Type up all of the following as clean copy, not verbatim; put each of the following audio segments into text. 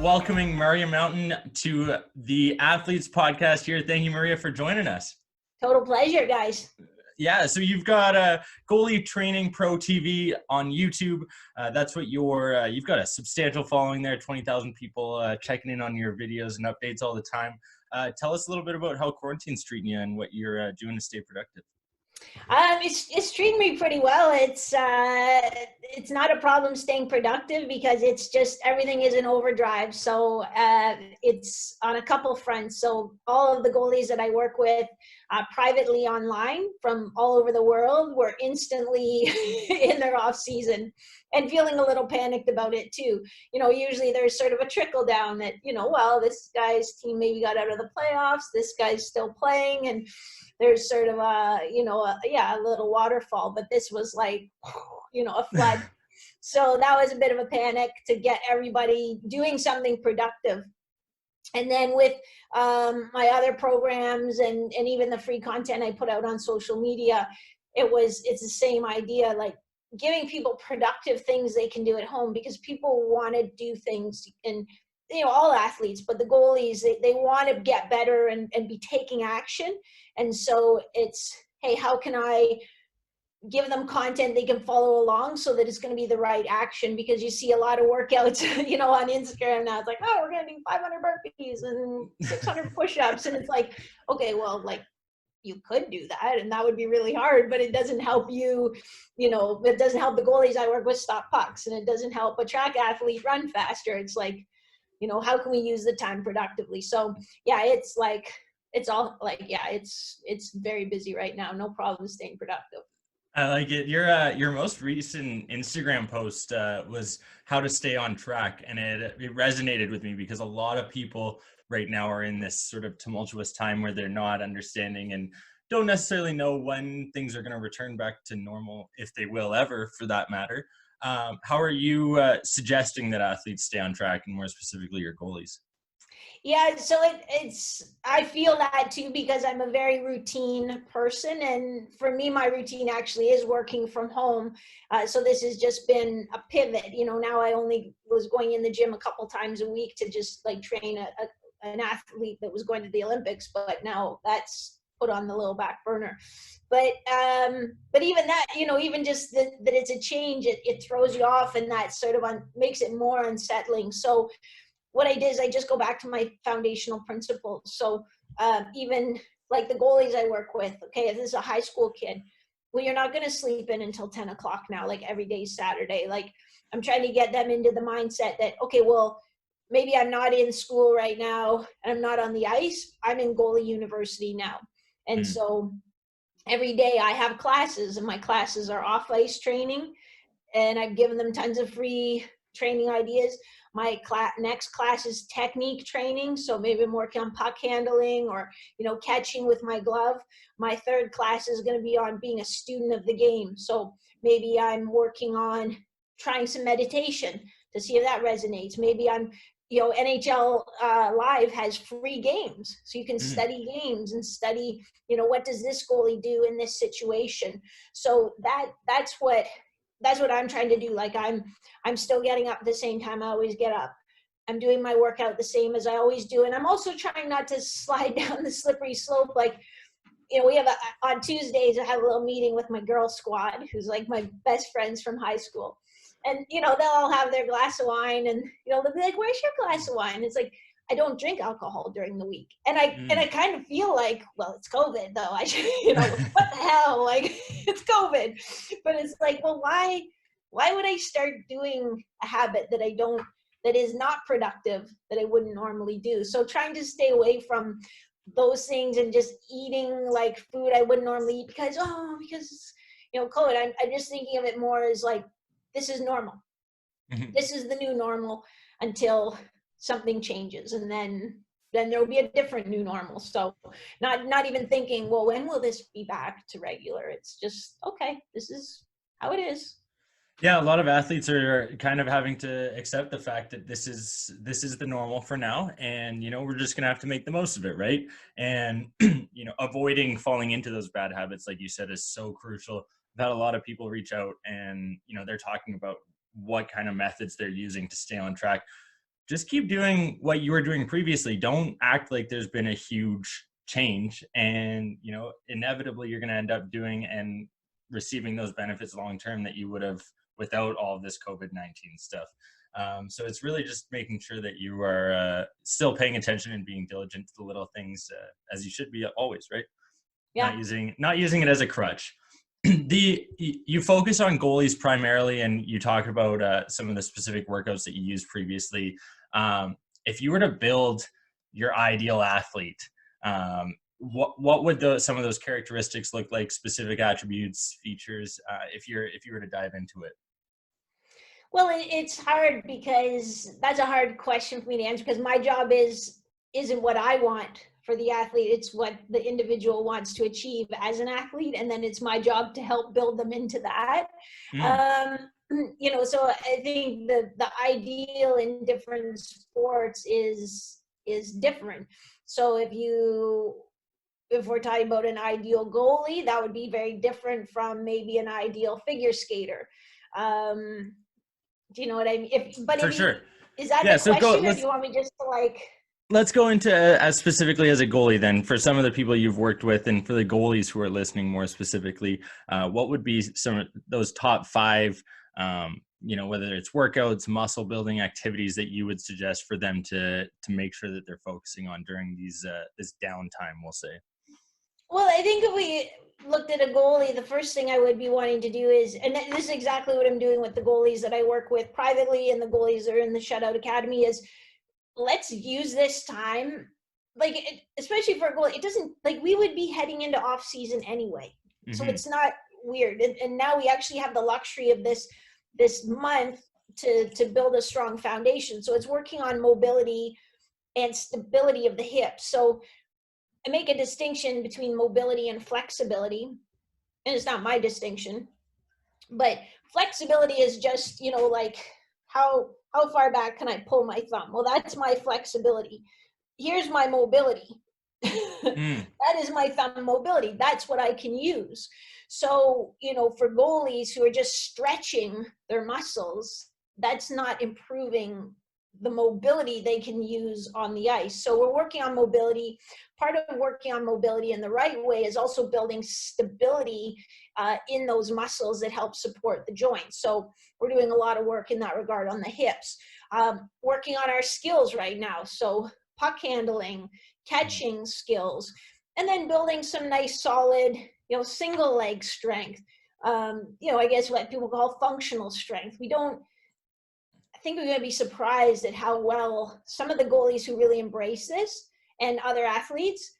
welcoming Maria Mountain to the Athletes Podcast here. Thank you, Maria, for joining us. Total pleasure, guys. Yeah, so you've got a Goalie Training Pro TV on YouTube. That's what you've got a substantial following there, 20,000 people checking in on your videos and updates all the time. Tell us a little bit about how quarantine's treating you and what you're doing to stay productive. It's treating me pretty well. It's not a problem staying productive because it's just everything is in overdrive. So it's on a couple fronts. So all of the goalies that I work with privately online from all over the world were instantly in their off season and feeling a little panicked about it too. You know, usually there's sort of a trickle down that, well, this guy's team maybe got out of the playoffs, this guy's still playing, and there's sort of a little waterfall, but this was like, a flood. So that was a bit of a panic to get everybody doing something productive. And then with my other programs and even the free content I put out on social media, it's the same idea, like giving people productive things they can do at home, because people want to do things, and all athletes, but the goalies, they want to get better and be taking action. And so it's, hey, how can I give them content they can follow along so that it's going to be the right action? Because you see a lot of workouts, on Instagram now. It's like, oh, we're going to do 500 burpees and 600 push-ups. And it's like, okay, well, like, you could do that, and that would be really hard, but it doesn't help you, it doesn't help the goalies I work with stop pucks, and it doesn't help a track athlete run faster. It's like, how can we use the time productively? So yeah, it's very busy right now. No problem staying productive. I like it. Your most recent Instagram post was how to stay on track, and it resonated with me because a lot of people right now are in this sort of tumultuous time where they're not understanding and don't necessarily know when things are going to return back to normal, if they will ever, for that matter. How are you suggesting that athletes stay on track, and more specifically your goalies? Yeah, so I feel that too, because I'm a very routine person, and for me, my routine actually is working from home. So this has just been a pivot. Now I only was going in the gym a couple times a week to just like train an athlete that was going to the Olympics, but now that's put on the little back burner. But even that, even just that it's a change, it throws you off, and that sort of makes it more unsettling. So what I did is I just go back to my foundational principles. So even like the goalies I work with, okay, if this is a high school kid, well, you're not going to sleep in until 10 o'clock now, like every day Saturday. Like I'm trying to get them into the mindset that, okay, well, maybe I'm not in school right now and I'm not on the ice. I'm in goalie university now. And so every day I have classes, and my classes are off ice training, and I've given them tons of free training ideas. My next class is technique training. So maybe I'm working on puck handling or, catching with my glove. My third class is going to be on being a student of the game. So maybe I'm working on trying some meditation to see if that resonates. Maybe I'm, NHL Live has free games. So you can study games and study, what does this goalie do in this situation? So that's what I'm trying to do. Like I'm still getting up at the same time I always get up. I'm doing my workout the same as I always do. And I'm also trying not to slide down the slippery slope. Like, we have on Tuesdays, I have a little meeting with my girl squad, who's like my best friends from high school. And, they'll all have their glass of wine, and, they'll be like, where's your glass of wine? It's like, I don't drink alcohol during the week. And I kind of feel like, well, it's COVID though. I should, what the hell? Like, it's COVID. But it's like, well, why would I start doing a habit that is not productive, that I wouldn't normally do? So trying to stay away from those things and just eating like food I wouldn't normally eat because COVID. I'm just thinking of it more as like, this is normal. This is the new normal until something changes, and then there will be a different new normal. So not even thinking, well, when will this be back to regular? It's just, okay, this is how it is. Yeah, a lot of athletes are kind of having to accept the fact that this is the normal for now, and we're just gonna have to make the most of it, right? And avoiding falling into those bad habits, like you said, is so crucial. I've had a lot of people reach out, and they're talking about what kind of methods they're using to stay on track. just keep doing what you were doing previously. Don't act like there's been a huge change, and inevitably you're going to end up doing and receiving those benefits long term that you would have without all of this COVID-19 stuff. So it's really just making sure that you are still paying attention and being diligent to the little things, as you should be always, right? Yeah. Not using it as a crutch. You focus on goalies primarily, and you talk about some of the specific workouts that you used previously. If you were to build your ideal athlete, what would some of those characteristics look like? Specific attributes, features, if you were to dive into it. Well, it's hard because that's a hard question for me to answer, because my job isn't what I want for the athlete. It's what the individual wants to achieve as an athlete. And then it's my job to help build them into that. So I think the ideal in different sports is different. So if we're talking about an ideal goalie, that would be very different from maybe an ideal figure skater. Do you know what I mean? Sure. Is that the question, or do you want me just to like... Let's go into as specifically as a goalie then. For some of the people you've worked with, and for the goalies who are listening more specifically, what would be some of those top 5, whether it's workouts, muscle building activities that you would suggest for them to make sure that they're focusing on during this downtime, we'll say? Well, I think if we looked at a goalie, the first thing I would be wanting to do is, and this is exactly what I'm doing with the goalies that I work with privately and the goalies that are in the Shutout Academy, is let's use this time, especially for a goalie. It doesn't, we would be heading into off season anyway. Mm-hmm. So it's not weird. And now we actually have the luxury of this month to build a strong foundation. So it's working on mobility and stability of the hips. So I make a distinction between mobility and flexibility, and it's not my distinction, but flexibility is just, how far back can I pull my thumb? Well, that's my flexibility. Here's my mobility. That is my thumb mobility. That's what I can use. So, for goalies who are just stretching their muscles, that's not improving the mobility they can use on the ice. So we're working on mobility. Part of working on mobility in the right way is also building stability in those muscles that help support the joints. So we're doing a lot of work in that regard on the hips. Working on our skills right now. So puck handling, catching skills, and then building some nice solid, single leg strength. I guess what people call functional strength. I think we're going to be surprised at how well some of the goalies who really embrace this, and other athletes,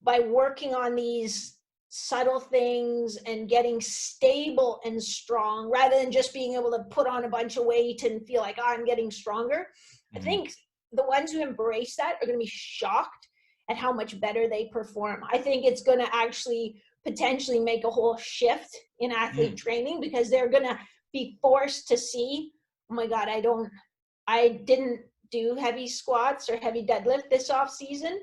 by working on these subtle things and getting stable and strong, rather than just being able to put on a bunch of weight and feel like, I'm getting stronger. Mm-hmm. I think the ones who embrace that are going to be shocked at how much better they perform. I think it's going to actually potentially make a whole shift in athlete training, because they're going to be forced to see, oh my God, I didn't do heavy squats or heavy deadlift this off season,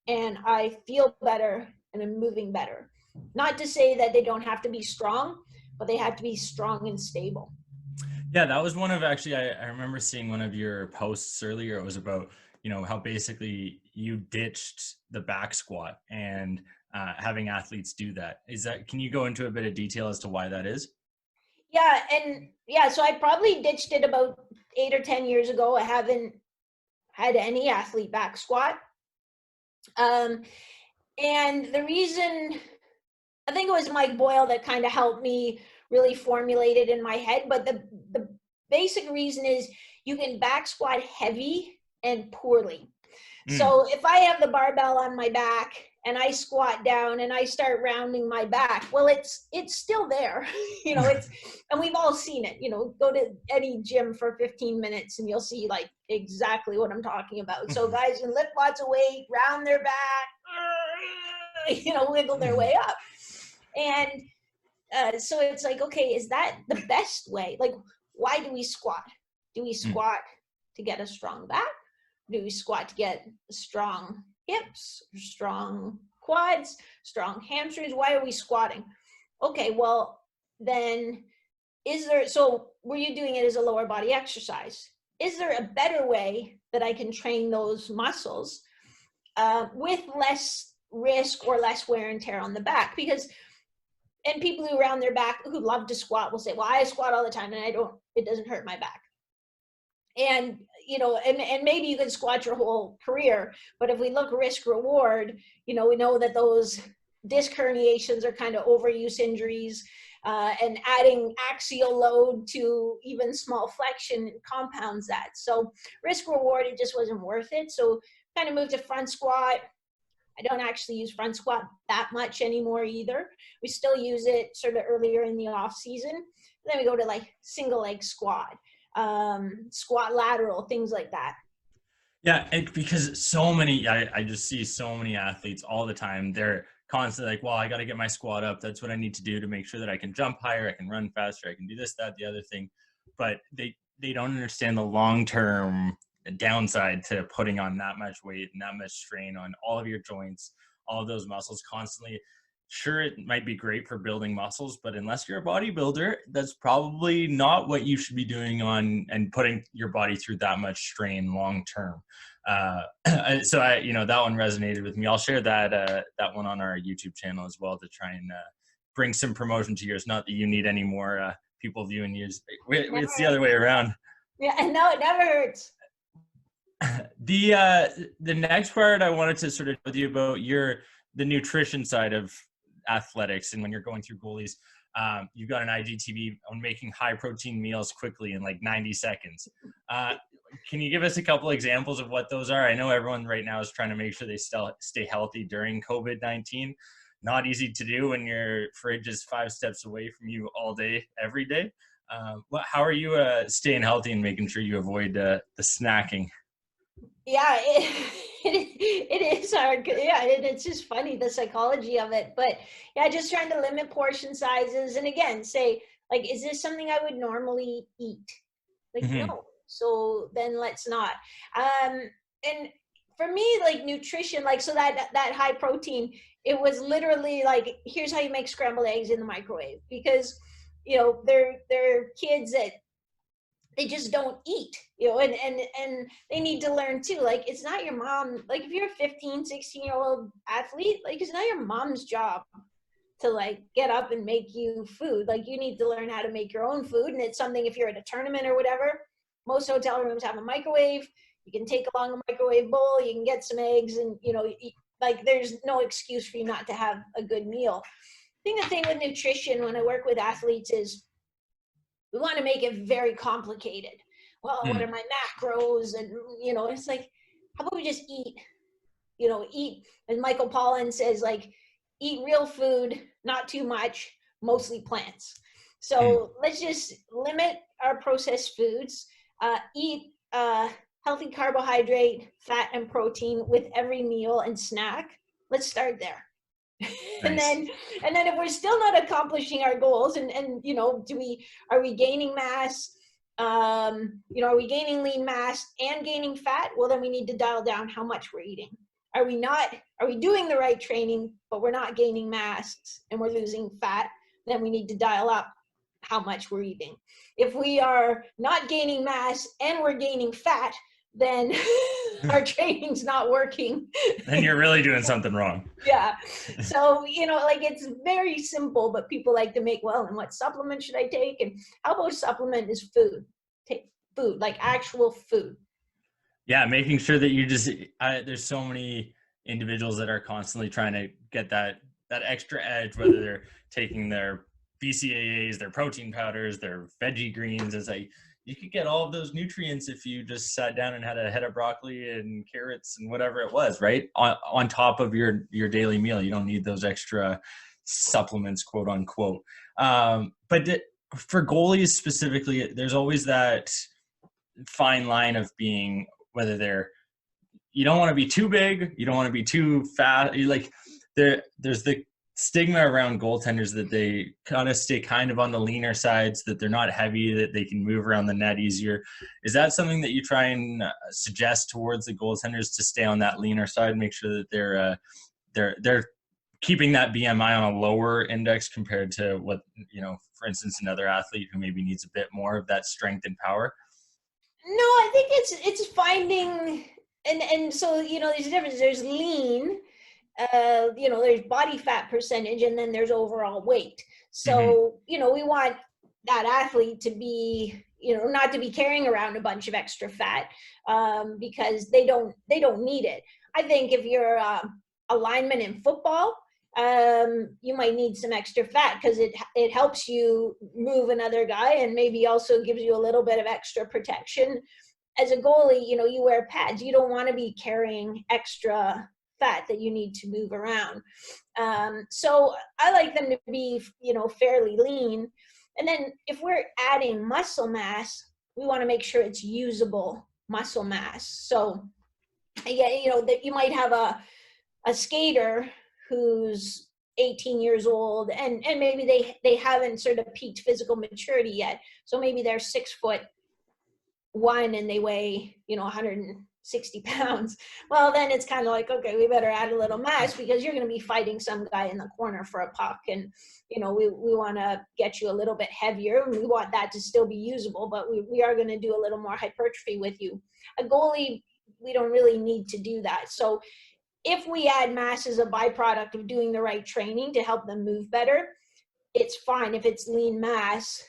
and I feel better and I'm moving better. Not to say that they don't have to be strong, but they have to be strong and stable. Yeah, that was one of, actually, I remember seeing one of your posts earlier. It was about, how basically you ditched the back squat and having athletes do that. Can you go into a bit of detail as to why that is? Yeah, so I probably ditched it about 8 or 10 years ago. I haven't had any athlete back squat. And the reason, I think it was Mike Boyle that kind of helped me really formulate it in my head. But the basic reason is you can back squat heavy and poorly. So if I have the barbell on my back and I squat down and I start rounding my back, well, it's still there, and we've all seen it, go to any gym for 15 minutes and you'll see exactly what I'm talking about. So guys can lift lots of weight, round their back, wiggle their way up. And so it's okay, is that the best way? Why do we squat? Do we squat to get a strong back? Do we squat to get strong hips, strong quads, strong hamstrings? Why are we squatting? Okay, well, then so were you doing it as a lower body exercise? Is there a better way that I can train those muscles with less risk or less wear and tear on the back. Because, and people who around their back who love to squat will say, well, I squat all the time and it doesn't hurt my back. And, you know, and maybe you can squat your whole career, but if we look risk reward, you know, we know that those disc herniations are kind of overuse injuries, and adding axial load to even small flexion compounds that. So risk reward, it just wasn't worth it. So kind of moved to front squat. I don't actually use front squat that much anymore either. We still use it sort of earlier in the off season. Then we go to like single leg squat, squat lateral, things like that. Yeah, because so many, I just see so many athletes all the time. They're constantly like, well, I got to get my squat up. That's what I need to do to make sure that I can jump higher, I can run faster, I can do this, that, the other thing. But they don't understand the long-term downside to putting on that much weight and that much strain on all of your joints, all of those muscles constantly. Sure, it might be great for building muscles, but unless you're a bodybuilder, that's probably not what you should be doing on and putting your body through that much strain long term. So that one resonated with me. I'll share that one on our YouTube channel as well to try and bring some promotion to yours. Not that you need any more people viewing yours. It's the other way around. Yeah, and no, it never hurts. The next part I wanted to sort of with you about the nutrition side of athletics, and when you're going through Goalies, you've got an IGTV on making high protein meals quickly in like 90 seconds. Can you give us a couple examples of what those are? I know everyone right now is trying to make sure they still stay healthy during COVID-19. Not easy to do when your fridge is 5 steps away from you all day, every day. How are you staying healthy and making sure you avoid the snacking? Yeah, it is hard. Yeah, it's just funny, the psychology of it. But yeah, just trying to limit portion sizes. And again, say, like, is this something I would normally eat? Like, no. So then let's not. And for me, like nutrition, like, so that high protein, it was literally like, here's how you make scrambled eggs in the microwave. Because, you know, they're kids that they just don't eat, you know, and they need to learn too. Like, it's not your mom, like if you're a 15, 16-year-old athlete, like it's not your mom's job to like get up and make you food. Like, you need to learn how to make your own food. And it's something, if you're at a tournament or whatever, most hotel rooms have a microwave. You can take along a microwave bowl, you can get some eggs, and, you know, like there's no excuse for you not to have a good meal. I think the thing with nutrition when I work with athletes is, we want to make it very complicated. Well, what are my macros? And, you know, it's like, how about we just eat, you know, and Michael Pollan says, like, eat real food, not too much, mostly plants. So let's just limit our processed foods, eat healthy carbohydrate, fat, and protein with every meal and snack. Let's start there. And then if we're still not accomplishing our goals, and you know, are we gaining mass, you know, are we gaining lean mass and gaining fat? Well, then we need to dial down how much we're eating. Are we doing the right training, but we're not gaining mass and we're losing fat? Then we need to dial up how much we're eating. If we are not gaining mass and we're gaining fat, then our training's not working. Then you're really doing something wrong. Yeah. So, you know, like, it's very simple, but people like to make, well, and what supplement should I take? And how about supplement is food? Take food, like actual food. Yeah, making sure that you just, there's so many individuals that are constantly trying to get that extra edge, whether they're taking their BCAAs, their protein powders, their veggie greens. It's like, you could get all of those nutrients if you just sat down and had a head of broccoli and carrots and whatever it was, right? On top of your daily meal. You don't need those extra supplements, quote unquote. But for goalies specifically, there's always that fine line of being, whether you don't want to be too big, you don't want to be too fat. There's the stigma around goaltenders that they kind of stay kind of on the leaner sides, that they're not heavy, that they can move around the net easier. Is that something that you try and suggest towards the goaltenders, to stay on that leaner side, make sure that they're keeping that BMI on a lower index compared to what, you know, for instance, another athlete who maybe needs a bit more of that strength and power? No, I think it's finding, and so, there's a difference. There's lean, there's body fat percentage, and then there's overall weight. Hmm. So, we want that athlete to be, not to be carrying around a bunch of extra fat, because they don't need it. I think if you're a lineman in football, you might need some extra fat because it helps you move another guy, and maybe also gives you a little bit of extra protection. As a goalie, you wear pads. You don't want to be carrying extra fat that you need to move around. So I like them to be, fairly lean. And then if we're adding muscle mass, we want to make sure it's usable muscle mass. So yeah, that you might have a skater who's 18 years old, and maybe they haven't sort of peaked physical maturity yet. So maybe they're 6'1" and they weigh 160 pounds. Well, then it's kind of like, okay, we better add a little mass because you're going to be fighting some guy in the corner for a puck, and we want to get you a little bit heavier, and we want that to still be usable, but we are going to do a little more hypertrophy with you. A goalie, we don't really need to do that. So if we add mass as a byproduct of doing the right training to help them move better, it's fine if it's lean mass.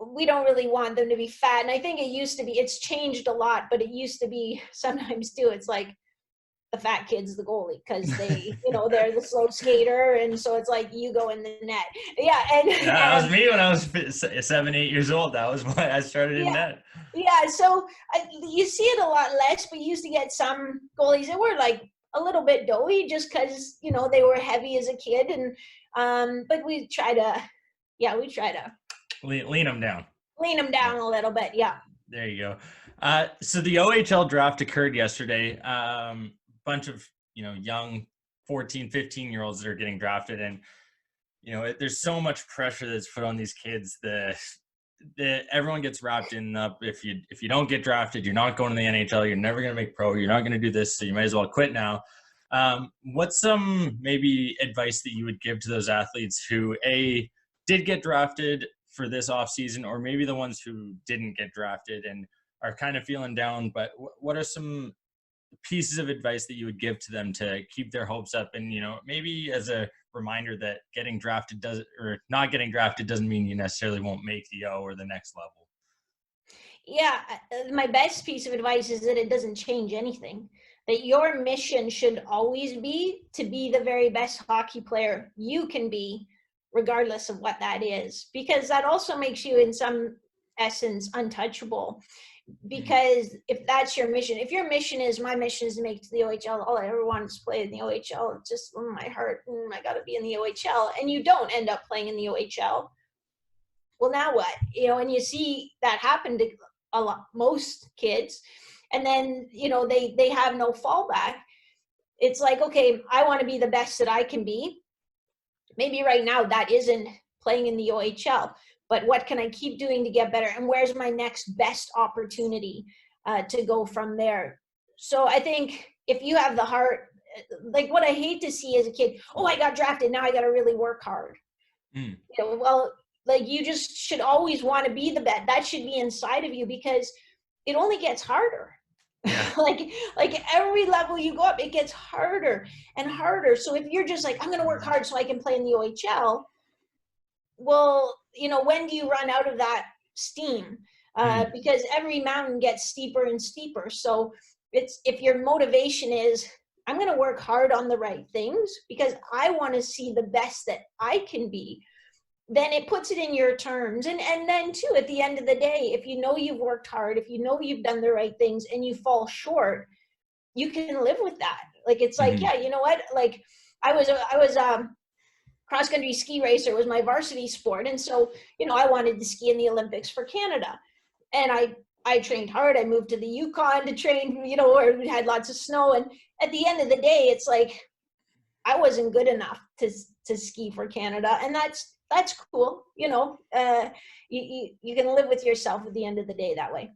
We don't really want them to be fat. And I think it's changed a lot, but it used to be sometimes too, it's like the fat kid's the goalie because they're the slow skater. And so it's like, you go in the net. Yeah. Yeah, that was me when I was 7, 8 years old. That was why I started in Yeah. net. Yeah. So you see it a lot less, but you used to get some goalies that were like a little bit doughy just because, they were heavy as a kid. And, but we try to Lean them down. lean them down a little bit. Yeah. There you go. So the OHL draft occurred yesterday. Bunch of, young 14, 15-year-olds that are getting drafted. And, there's so much pressure that's put on these kids. Everyone gets wrapped in up. If you don't get drafted, you're not going to the NHL. You're never going to make pro. You're not going to do this. So you might as well quit now. What's some maybe advice that you would give to those athletes who did get drafted for this offseason, or maybe the ones who didn't get drafted and are kind of feeling down, but what are some pieces of advice that you would give to them to keep their hopes up? And, maybe as a reminder that getting drafted or not getting drafted doesn't mean you necessarily won't make the O or the next level. Yeah. My best piece of advice is that it doesn't change anything. That your mission should always be to be the very best hockey player you can be, regardless of what that is, because that also makes you in some essence untouchable. Because if that's your mission, if your mission is, my mission is to make it to the OHL, all I ever wanted is to play in the OHL, it's just my heart, I got to be in the OHL, and you don't end up playing in the OHL, well, now what? And you see that happen to most kids, and then they have no fallback. It's like, okay, I want to be the best that I can be. Maybe right now that isn't playing in the OHL, but what can I keep doing to get better? And where's my next best opportunity to go from there? So I think if you have the heart, like what I hate to see as a kid, oh, I got drafted, now I got to really work hard. Well, like you just should always want to be the best. That should be inside of you because it only gets harder. Yeah. like every level you go up, it gets harder and harder. So if you're just like, I'm going to work hard so I can play in the OHL, well, when do you run out of that steam? Because every mountain gets steeper and steeper. So if your motivation is, I'm going to work hard on the right things because I want to see the best that I can be, then it puts it in your terms. And then too, at the end of the day, if you know you've worked hard, if you know you've done the right things and you fall short, you can live with that. Like, it's like, yeah, you know what? Like I was cross-country ski racer was my varsity sport. And so, I wanted to ski in the Olympics for Canada. And I trained hard. I moved to the Yukon to train, where we had lots of snow. And at the end of the day, it's like, I wasn't good enough to ski for Canada. And that's cool. You can live with yourself at the end of the day that way.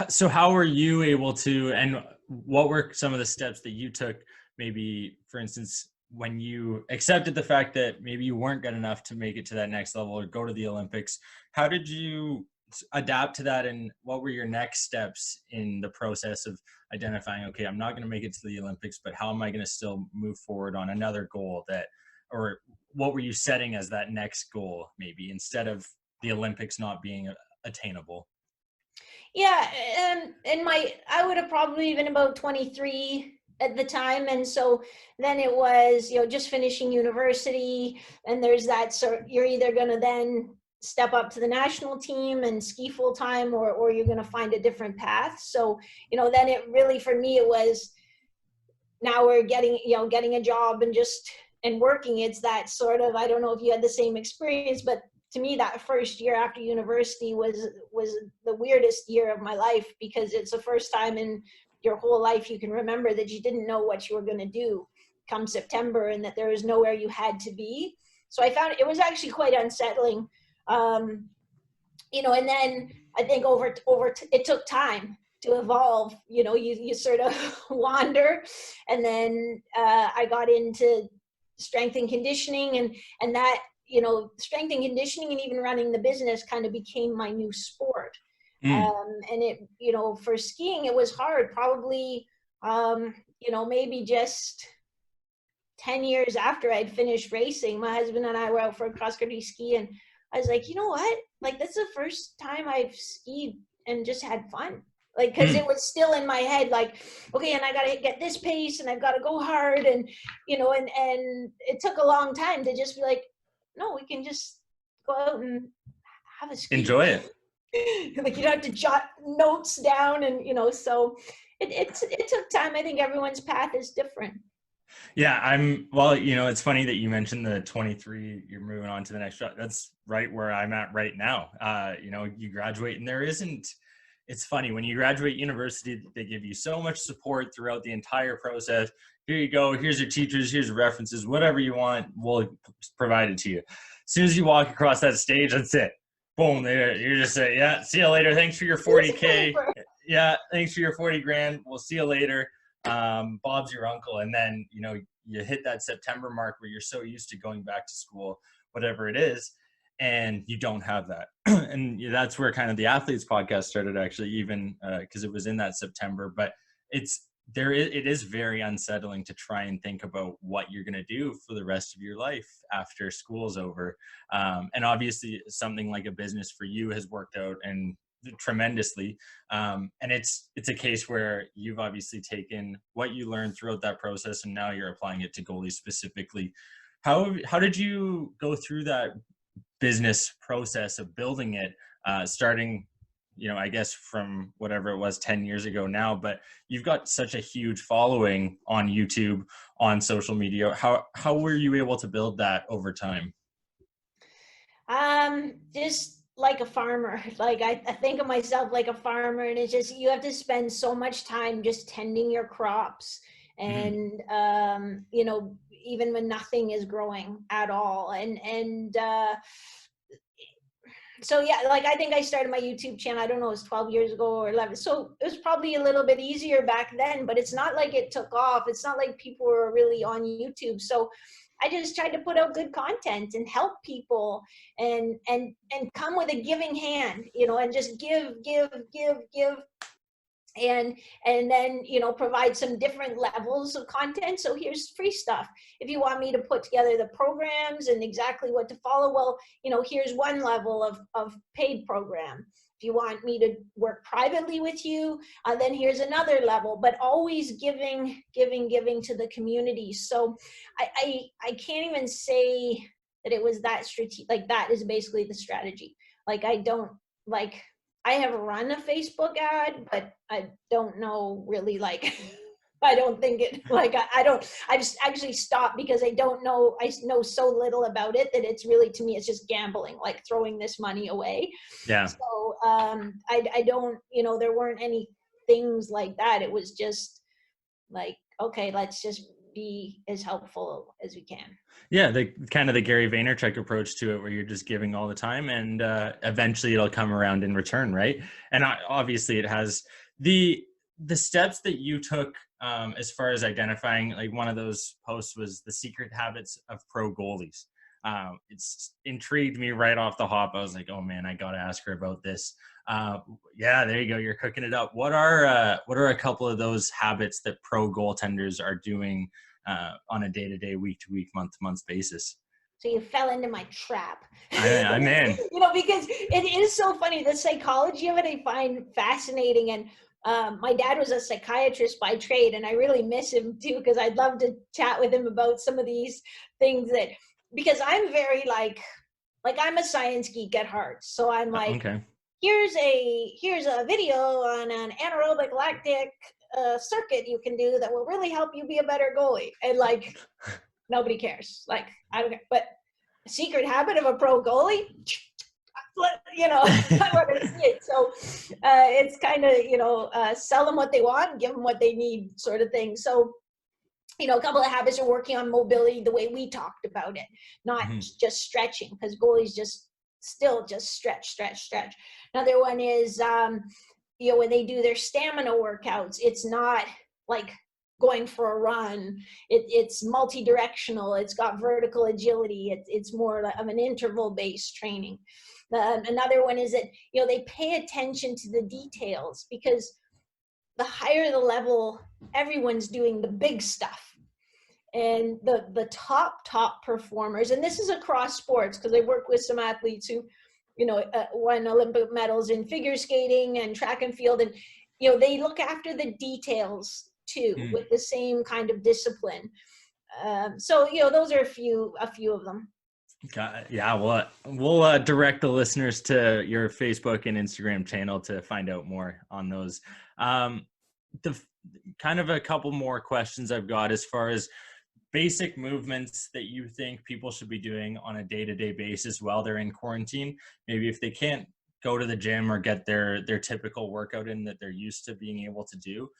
So how were you able to, and what were some of the steps that you took, maybe, for instance, when you accepted the fact that maybe you weren't good enough to make it to that next level or go to the Olympics? How did you adapt to that, and what were your next steps in the process of identifying, okay, I'm not going to make it to the Olympics, but how am I going to still move forward on another goal that, or what were you setting as that next goal, maybe instead of the Olympics not being attainable? Yeah, and I would have probably been about 23 at the time, and so then it was, just finishing university, and there's that, so you're either going to then step up to the national team and ski full time, or you're going to find a different path. So then it really, for me, it was, now we're getting a job and just and working. It's that sort of, I don't know if you had the same experience, but to me, that first year after university was the weirdest year of my life, because it's the first time in your whole life you can remember that you didn't know what you were going to do come September, and that there was nowhere you had to be. So I found it was actually quite unsettling. And then I think it took time to evolve. You sort of wander, and then I got into strength and conditioning, and that, strength and conditioning and even running the business kind of became my new sport. Mm. And it, for skiing, it was hard, probably, maybe just 10 years after I'd finished racing. My husband and I were out for a cross-country ski, and I was like, you know what? Like, that's the first time I've skied and just had fun. Like, because it was still in my head, like, okay, and I got to get this pace, and I've got to go hard. And, and it took a long time to just be like, no, we can just go out and have a ski. Enjoy it. Like, you don't have to jot notes down, and, so it took time. I think everyone's path is different. Yeah, well, it's funny that you mentioned the 23, you're moving on to the next job. That's right where I'm at right now. You graduate, and it's funny, when you graduate university, they give you so much support throughout the entire process. Here you go, here's your teachers, here's your references, whatever you want, we'll provide it to you. As soon as you walk across that stage, that's it. Boom, you're just saying, yeah, see you later. Thanks for your 40K. Yeah, thanks for your 40 grand. We'll see you later. Bob's your uncle. And then, you hit that September mark where you're so used to going back to school, whatever it is, and you don't have that. And that's where kind of the Athletes podcast started, actually, even because it was in that September. But it is very unsettling to try and think about what you're going to do for the rest of your life after school's over. And obviously something like a business for you has worked out and tremendously. And it's a case where you've obviously taken what you learned throughout that process, and now you're applying it to Goalies specifically. How did you go through that business process of building it, starting, I guess from whatever it was 10 years ago now, but you've got such a huge following on YouTube, on social media. How were you able to build that over time? Just like a farmer. Like, I think of myself like a farmer, and it's just, you have to spend so much time just tending your crops, and even when nothing is growing at all. And so yeah, like, I think I started my YouTube channel, I don't know, it was 12 years ago or 11. So it was probably a little bit easier back then, but it's not like it took off. It's not like people were really on YouTube. So I just tried to put out good content and help people, and come with a giving hand, and just give, and then provide some different levels of content. So here's free stuff. If you want me to put together the programs and exactly what to follow, well, here's one level of paid program. If you want me to work privately with you, then here's another level. But always giving to the community. So I can't even say that it was that strategic. Like, that is basically the strategy. Like, I have run a Facebook ad, but I don't know really, like, I don't think it, like, I just actually stopped because I don't know, I know so little about it that it's really, to me, it's just gambling, like throwing this money away. Yeah. So I don't, there weren't any things like that. It was just like, okay, let's just be as helpful as we can. Yeah, the kind of the Gary Vaynerchuk approach to it, where you're just giving all the time, and eventually it'll come around in return, right? And obviously it has the steps that you took as far as identifying, like, one of those posts was the secret habits of pro goalies. It's intrigued me right off the hop. I was like, oh man, I got to ask her about this. Yeah, there you go. You're cooking it up. What are a couple of those habits that pro goaltenders are doing on a day-to-day, week-to-week, month-to-month basis? So you fell into my trap. I'm in. Because it is so funny. The psychology of it I find fascinating. And my dad was a psychiatrist by trade, and I really miss him too, because I'd love to chat with him about some of these things because I'm very like I'm a science geek at heart. So I'm like, Okay. here's a video on an anaerobic lactic circuit you can do that will really help you be a better goalie. And like, nobody cares. Like, I don't care. But a secret habit of a pro goalie, I want to see it. So it's kind of, sell them what they want, give them what they need sort of thing. So, a couple of habits are working on mobility the way we talked about it, not just stretching, because goalies just stretch. Another one is, when they do their stamina workouts, it's not like going for a run. It's multi-directional. It's got vertical agility. It's more of an interval-based training. Another one is that, they pay attention to the details, because the higher the level, everyone's doing the big stuff. And the top performers, and this is across sports, because I work with some athletes who, won Olympic medals in figure skating and track and field. And, they look after the details too, with the same kind of discipline. So, those are a few of them. Yeah, well, we'll direct the listeners to your Facebook and Instagram channel to find out more on those. The kind of a couple more questions I've got as far as basic movements that you think people should be doing on a day-to-day basis while they're in quarantine. Maybe if they can't go to the gym or get their typical workout in that they're used to being able to do.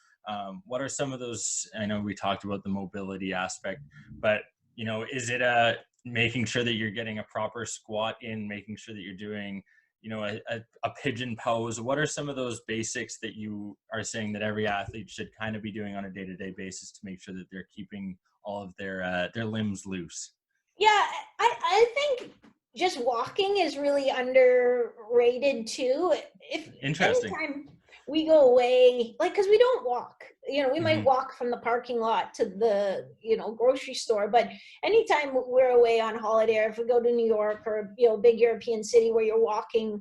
What are some of those? I know we talked about the mobility aspect, but is it making sure that you're getting a proper squat in, making sure that you're doing a pigeon pose? What are some of those basics that you are saying that every athlete should kind of be doing on a day-to-day basis to make sure that they're keeping all of their limbs loose? Yeah, I think just walking is really underrated too. If Interesting. anytime we go away, like, because we don't walk, we might walk from the parking lot to the grocery store, but anytime we're away on holiday, or if we go to New York or big European city where you're walking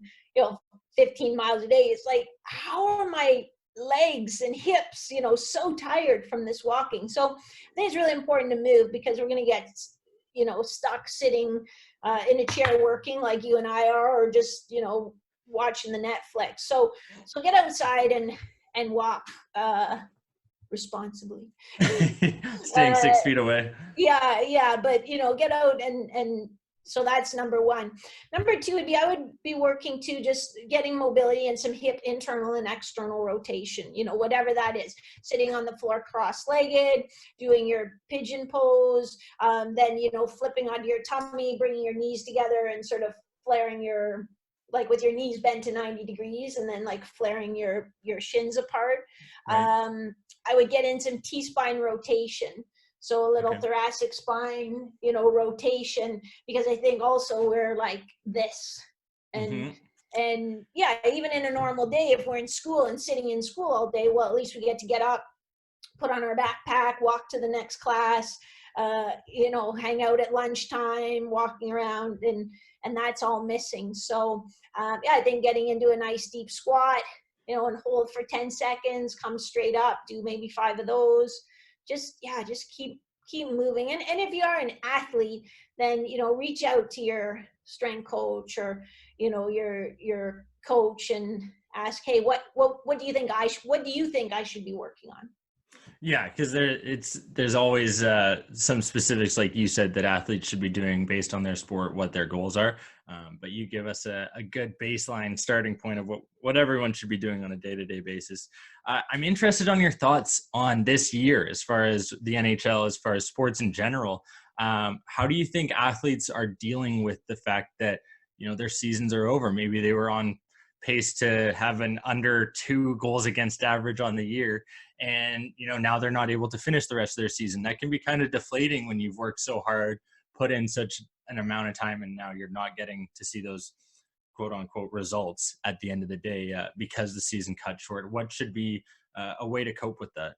15 miles a day, it's like, how are my legs and hips so tired from this walking? So I think it's really important to move, because we're going to get stuck sitting in a chair working like you and I are, or just watching the Netflix. So get outside and walk responsibly. Staying 6 feet away. Yeah, but get out and so that's number one. Number two would be, I would be working to just getting mobility and some hip internal and external rotation, whatever that is. Sitting on the floor cross-legged, doing your pigeon pose, then, flipping onto your tummy, bringing your knees together and sort of flaring like with your knees bent to 90 degrees, and then like flaring your shins apart. Right. I would get in some T-spine rotation. So a little thoracic spine, rotation, because I think also we're like this. And yeah, even in a normal day, if we're in school and sitting in school all day, well, at least we get up, put on our backpack, walk to the next class, hang out at lunchtime, walking around, and that's all missing. So yeah, I think getting into a nice deep squat, and hold for 10 seconds, come straight up, do maybe 5 of those. Just keep moving. And if you are an athlete, then, reach out to your strength coach or, your coach and ask, hey, what do you think I should be working on? Yeah, because there's always some specifics, like you said, that athletes should be doing based on their sport, what their goals are. But you give us a good baseline starting point of what everyone should be doing on a day-to-day basis. I'm interested on your thoughts on this year, as far as the NHL, as far as sports in general. How do you think athletes are dealing with the fact that, their seasons are over? Maybe they were on pace to have an under 2 goals against average on the year, and now they're not able to finish the rest of their season. That can be kind of deflating when you've worked so hard, put in such an amount of time, and now you're not getting to see those quote unquote results at the end of the day because the season cut short. What should be a way to cope with that?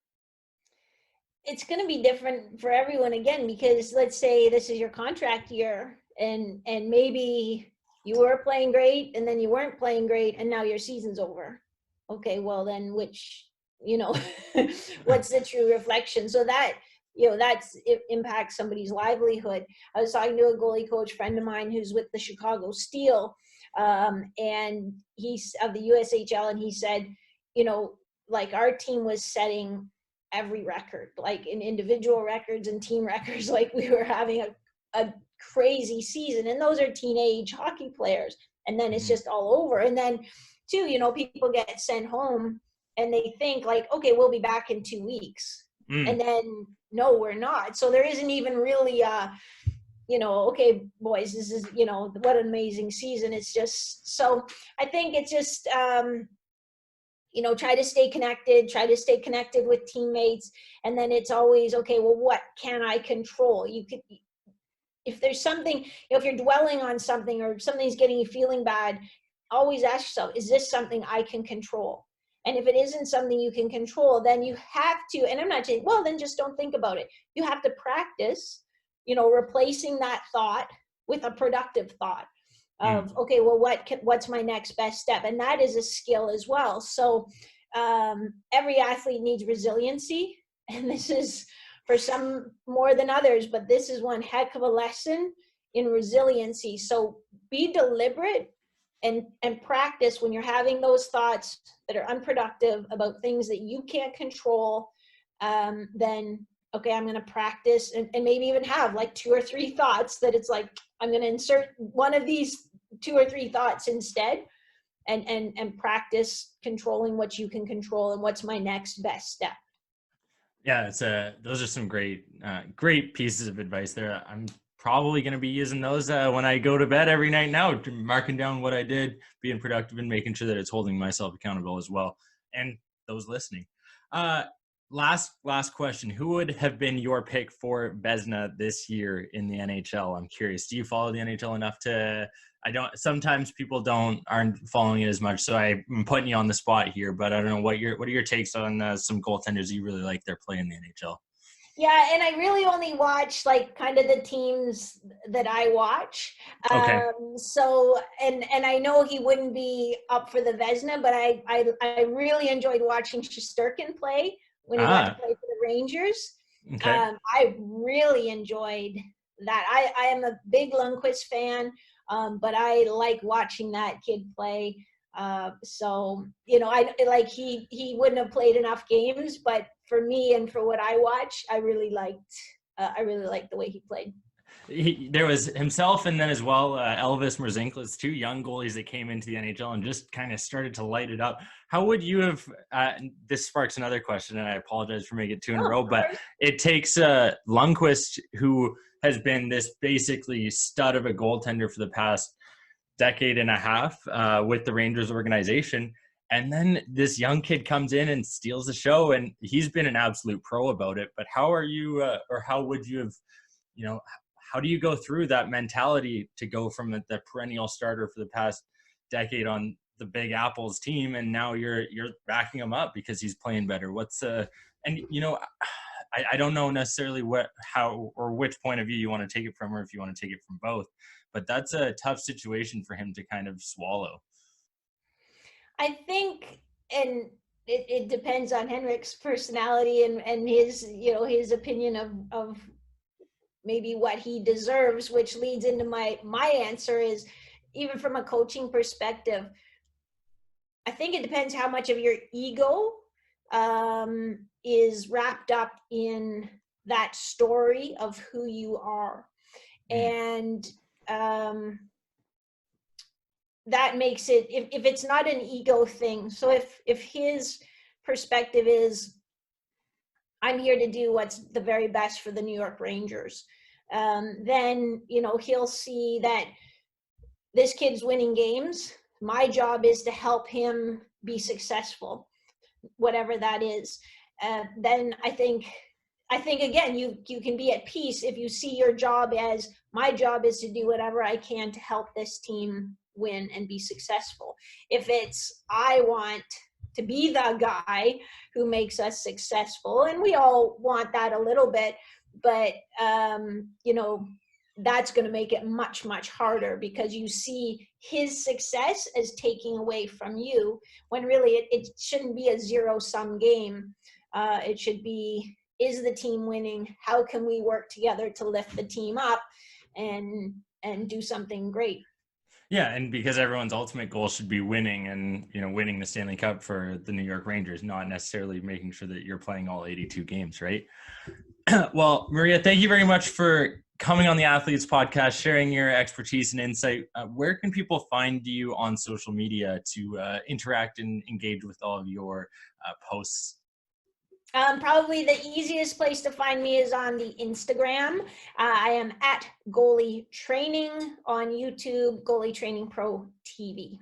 It's going to be different for everyone again, because let's say this is your contract year, and maybe you were playing great and then you weren't playing great and now your season's over. Okay, well then which, what's the true reflection? So that, it impacts somebody's livelihood. I was talking to a goalie coach friend of mine who's with the Chicago Steel, and he's of the USHL, and he said, like our team was setting every record, like in individual records and team records, like we were having a crazy season, and those are teenage hockey players, and then it's just all over. And then too, people get sent home and they think like, okay, we'll be back in 2 weeks. And then no, we're not. So there isn't even really okay, boys, this is, what an amazing season. It's just, so I think it's just try to stay connected with teammates. And then it's always, okay, well, what can I control? If there's something, if you're dwelling on something or something's getting you feeling bad, always ask yourself, is this something I can control? And if it isn't something you can control, then you have to, and I'm not saying, well, then just don't think about it. You have to practice, replacing that thought with a productive thought of, okay, well, what's my next best step? And that is a skill as well. So every athlete needs resiliency. And this is for some more than others, but this is one heck of a lesson in resiliency. So be deliberate and practice when you're having those thoughts that are unproductive about things that you can't control. Then, okay, I'm going to practice and maybe even have like 2 or 3 thoughts that it's like, I'm going to insert one of these 2 or 3 thoughts instead, and practice controlling what you can control and what's my next best step. Yeah, those are some great pieces of advice there. I'm probably going to be using those when I go to bed every night now, marking down what I did, being productive, and making sure that it's holding myself accountable as well. And those listening. Last question. Who would have been your pick for Vezina this year in the NHL? I'm curious. Do you follow the NHL enough to, sometimes people aren't following it as much. So I'm putting you on the spot here, but I don't know what are your takes on some goaltenders you really like their play in the NHL? Yeah, and I really only watch like kind of the teams that I watch. Okay. So, and I know he wouldn't be up for the Vezina, but I really enjoyed watching Shesterkin play when he got to play for the Rangers. Okay. I really enjoyed that. I am a big Lundqvist fan, but I like watching that kid play. So, I like he wouldn't have played enough games, but for me and for what I watch, I really liked the way he played. There was himself, and then as well Elvis Merzlikins, 2 young goalies that came into the NHL and just kind of started to light it up. How would you have? This sparks another question, and I apologize for making it 2 in a row. But it takes Lundqvist, who has been this basically stud of a goaltender for the past decade and a half with the Rangers organization. And then this young kid comes in and steals the show, and he's been an absolute pro about it. But how are you, or how would you have, how do you go through that mentality to go from the perennial starter for the past decade on the Big Apple's team, and now you're backing him up because he's playing better? I don't know necessarily how or which point of view you want to take it from, or if you want to take it from both, but that's a tough situation for him to kind of swallow. I think, and it depends on Henrik's personality and his, his opinion of maybe what he deserves, which leads into my answer is, even from a coaching perspective, I think it depends how much of your ego is wrapped up in that story of who you are. And that makes it, if it's not an ego thing, so if his perspective is, I'm here to do what's the very best for the New York Rangers, then he'll see that this kid's winning games. My job is to help him be successful, whatever that is. Then I think I think, again, you can be at peace if you see your job as, my job is to do whatever I can to help this team win and be successful. If it's, I want to be the guy who makes us successful, and we all want that a little bit, but that's going to make it much, much harder, because you see his success as taking away from you, when really it shouldn't be a zero-sum game. It should be, is the team winning? How can we work together to lift the team up and do something great? Yeah, and because everyone's ultimate goal should be winning, and winning the Stanley Cup for the New York Rangers, not necessarily making sure that you're playing all 82 games, right? Well, Maria, thank you very much for coming on the Athletes Podcast, sharing your expertise and insight. Where can people find you on social media to interact and engage with all of your posts? Probably the easiest place to find me is on the Instagram. I am at Goalie Training, on YouTube, Goalie Training Pro TV.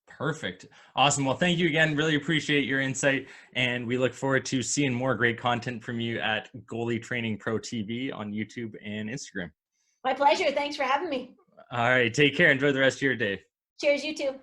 Perfect. Awesome. Well, thank you again. Really appreciate your insight. And we look forward to seeing more great content from you at Goalie Training Pro TV on YouTube and Instagram. My pleasure. Thanks for having me. All right. Take care. Enjoy the rest of your day. Cheers, you too.